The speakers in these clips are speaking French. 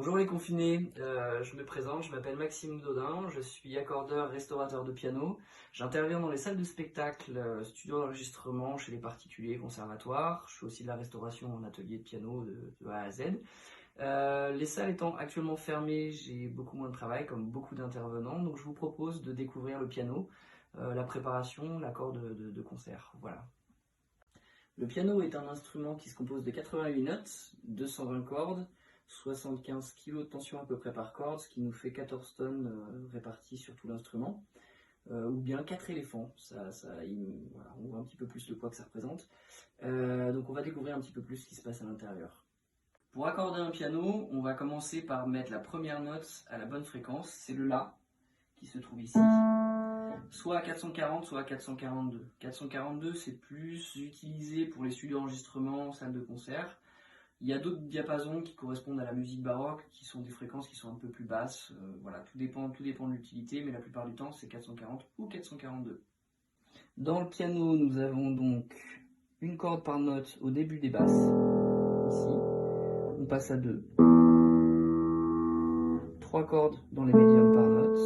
Bonjour les confinés, je me présente, je m'appelle Maxime Dodin, je suis accordeur, restaurateur de piano. J'interviens dans les salles de spectacle, studio d'enregistrement chez les particuliers, conservatoires. Je fais aussi de la restauration en atelier de piano de A à Z. Les salles étant actuellement fermées, j'ai beaucoup moins de travail, comme beaucoup d'intervenants, donc je vous propose de découvrir le piano, la préparation, l'accord de concert. Voilà. Le piano est un instrument qui se compose de 88 notes, 220 cordes, 75 kg de tension à peu près par corde, ce qui nous fait 14 tonnes réparties sur tout l'instrument, ou bien 4 éléphants, voilà, on voit un petit peu plus le poids que ça représente. Donc on va découvrir un petit peu plus ce qui se passe à l'intérieur. Pour accorder un piano, on va commencer par mettre la première note à la bonne fréquence, c'est le La qui se trouve ici. Soit à 440, soit à 442. 442, c'est plus utilisé pour les studios d'enregistrement, salles de concert. Il y a d'autres diapasons qui correspondent à la musique baroque, qui sont des fréquences qui sont un peu plus basses. Voilà, tout dépend de l'utilité, mais la plupart du temps, c'est 440 ou 442. Dans le piano, nous avons donc une corde par note au début des basses, ici. On passe à 2. 3 cordes dans les médiums par note,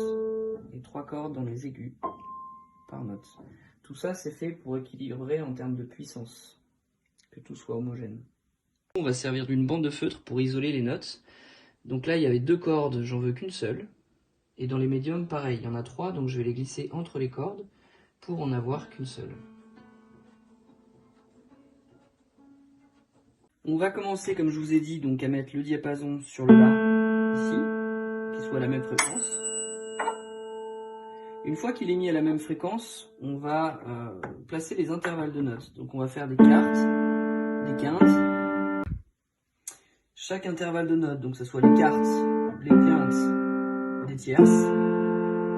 et 3 cordes dans les aigus par note. Tout ça, c'est fait pour équilibrer en termes de puissance, que tout soit homogène. On va servir d'une bande de feutre pour isoler les notes. Donc là, il y avait 2 cordes, j'en veux qu'une seule. Et dans les médiums, pareil, il y en a 3, donc je vais les glisser entre les cordes pour en avoir qu'une seule. On va commencer, comme je vous ai dit, donc à mettre le diapason sur le La, ici, qui soit à la même fréquence. Une fois qu'il est mis à la même fréquence, on va placer les intervalles de notes. Donc on va faire des quartes, des quintes. Chaque intervalle de notes, donc que ce soit les quartes, les quintes, des tierces,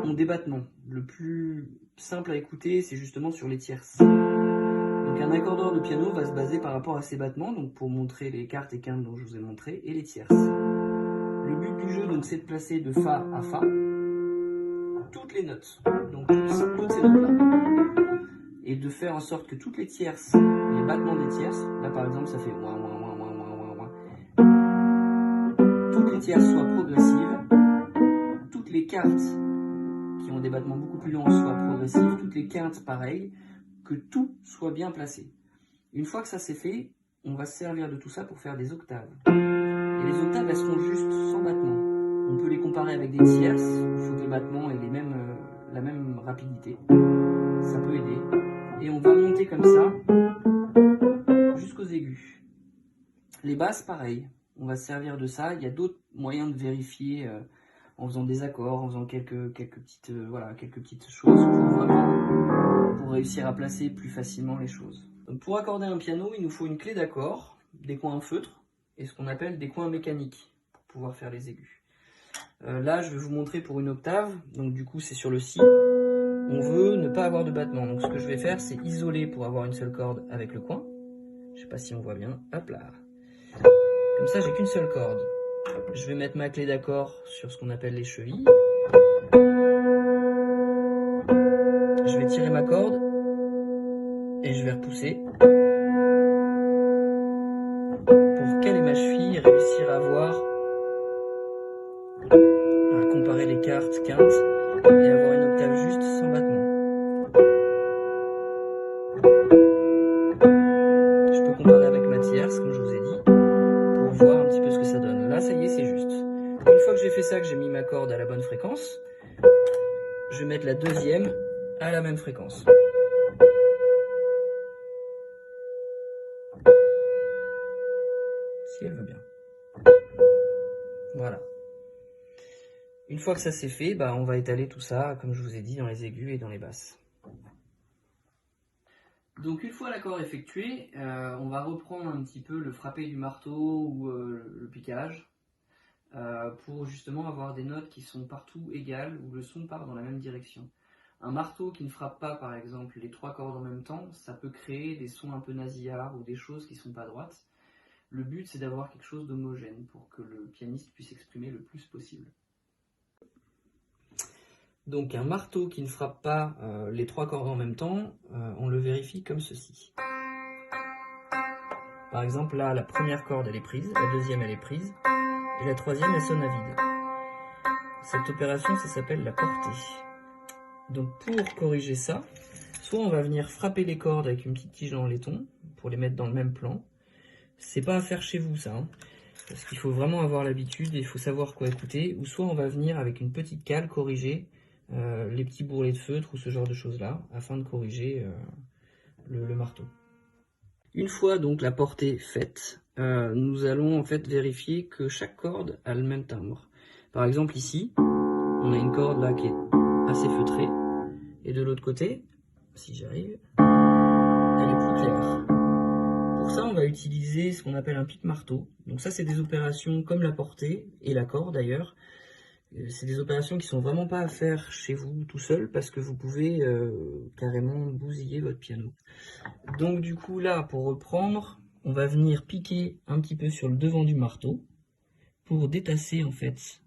ont des battements. Le plus simple à écouter, c'est justement sur les tierces. Donc un accordeur de piano va se baser par rapport à ces battements, donc pour montrer les quartes et quintes dont je vous ai montré, et les tierces. Le but du jeu, donc, c'est de placer de Fa à Fa toutes les notes, donc toutes ces notes-là, et de faire en sorte que toutes les tierces, les battements des tierces, là par exemple ça fait ouin, ouin, ouin, ouin, ouin, ouin, ouin, toutes les tierces soient progressives, toutes les quartes qui ont des battements beaucoup plus longs soient progressives, toutes les quintes pareil, que tout soit bien placé. Une fois que ça c'est fait, on va se servir de tout ça pour faire des octaves. Et les octaves, elles seront juste sans battement. On peut les comparer avec des tierces, il faut des battements et la même rapidité. Ça peut aider. Et on va monter comme ça jusqu'aux aigus. Les basses, pareil. On va se servir de ça. Il y a d'autres moyens de vérifier en faisant des accords, en faisant quelques petites choses pour réussir à placer plus facilement les choses. Donc pour accorder un piano, il nous faut une clé d'accord, des coins en feutre et ce qu'on appelle des coins mécaniques pour pouvoir faire les aigus. Là, je vais vous montrer pour une octave. Donc du coup, c'est sur le Si. On veut ne pas avoir de battement. Donc ce que je vais faire, c'est isoler pour avoir une seule corde avec le coin. Je sais pas si on voit bien. Hop là. Comme ça, j'ai qu'une seule corde. Je vais mettre ma clé d'accord sur ce qu'on appelle les chevilles. Je vais tirer ma corde et je vais repousser pour caler ma cheville et réussir à comparer les quartes, quintes et avoir une octave juste sans battement. Je peux comparer avec ma tierce, comme je vous ai dit, pour voir un petit peu ce que ça donne. Là, ça y est, c'est juste. Une fois que j'ai fait ça, que j'ai mis ma corde à la bonne fréquence, je vais mettre la deuxième à la même fréquence. Si elle veut bien. Voilà. Une fois que ça c'est fait, on va étaler tout ça, comme je vous ai dit, dans les aigus et dans les basses. Donc une fois l'accord effectué, on va reprendre un petit peu le frappé du marteau ou le piquage pour justement avoir des notes qui sont partout égales, où le son part dans la même direction. Un marteau qui ne frappe pas par exemple les 3 cordes en même temps, ça peut créer des sons un peu nasillards ou des choses qui ne sont pas droites. Le but c'est d'avoir quelque chose d'homogène pour que le pianiste puisse exprimer le plus possible. Donc un marteau qui ne frappe pas les 3 cordes en même temps, on le vérifie comme ceci. Par exemple là, la première corde elle est prise, la deuxième elle est prise, et la troisième, elle sonne à vide. Cette opération, ça s'appelle la portée. Donc pour corriger ça, soit on va venir frapper les cordes avec une petite tige en laiton, pour les mettre dans le même plan. C'est pas à faire chez vous ça, hein, parce qu'il faut vraiment avoir l'habitude et il faut savoir quoi écouter. Ou soit on va venir avec une petite cale corriger les petits bourrelets de feutre ou ce genre de choses là, afin de corriger le marteau. Une fois donc la portée faite, nous allons en fait vérifier que chaque corde a le même timbre. Par exemple ici, on a une corde là qui est assez feutrée, et de l'autre côté, si j'arrive, elle est plus claire. Pour ça, on va utiliser ce qu'on appelle un pic-marteau. Donc ça, c'est des opérations comme la portée et l'accord d'ailleurs. C'est des opérations qui sont vraiment pas à faire chez vous tout seul parce que vous pouvez carrément bousiller votre piano. Donc du coup là, pour reprendre, on va venir piquer un petit peu sur le devant du marteau pour détasser en fait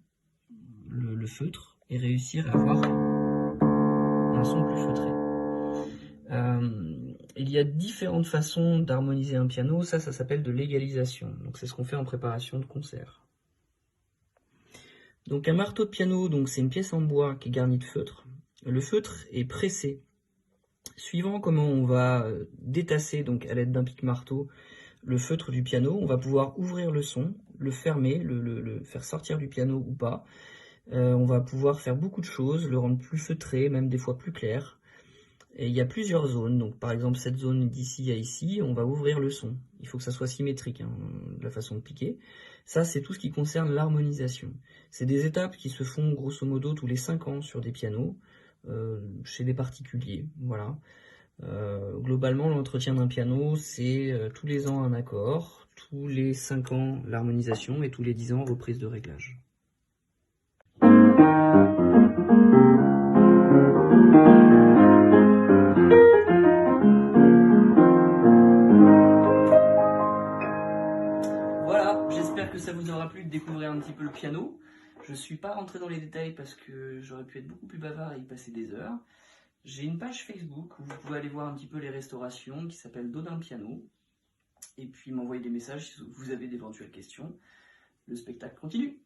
le feutre et réussir à avoir un son plus feutré. Il y a différentes façons d'harmoniser un piano, ça s'appelle de l'égalisation. Donc c'est ce qu'on fait en préparation de concert. Donc un marteau de piano, donc c'est une pièce en bois qui est garnie de feutre. Le feutre est pressé. Suivant comment on va détasser donc à l'aide d'un pic-marteau le feutre du piano, on va pouvoir ouvrir le son, le fermer, le faire sortir du piano ou pas. On va pouvoir faire beaucoup de choses, le rendre plus feutré, même des fois plus clair. Et il y a plusieurs zones, donc par exemple cette zone d'ici à ici, on va ouvrir le son. Il faut que ça soit symétrique, hein, la façon de piquer. Ça, c'est tout ce qui concerne l'harmonisation. C'est des étapes qui se font grosso modo tous les 5 ans sur des pianos, chez des particuliers, voilà. Globalement, l'entretien d'un piano, c'est tous les ans un accord, tous les 5 ans l'harmonisation et tous les 10 ans reprise de réglage. Voilà, j'espère que ça vous aura plu de découvrir un petit peu le piano. Je ne suis pas rentré dans les détails parce que j'aurais pu être beaucoup plus bavard et y passer des heures. J'ai une page Facebook où vous pouvez aller voir un petit peu les restaurations qui s'appelle Dodin Piano. Et puis m'envoyer des messages si vous avez d'éventuelles questions. Le spectacle continue.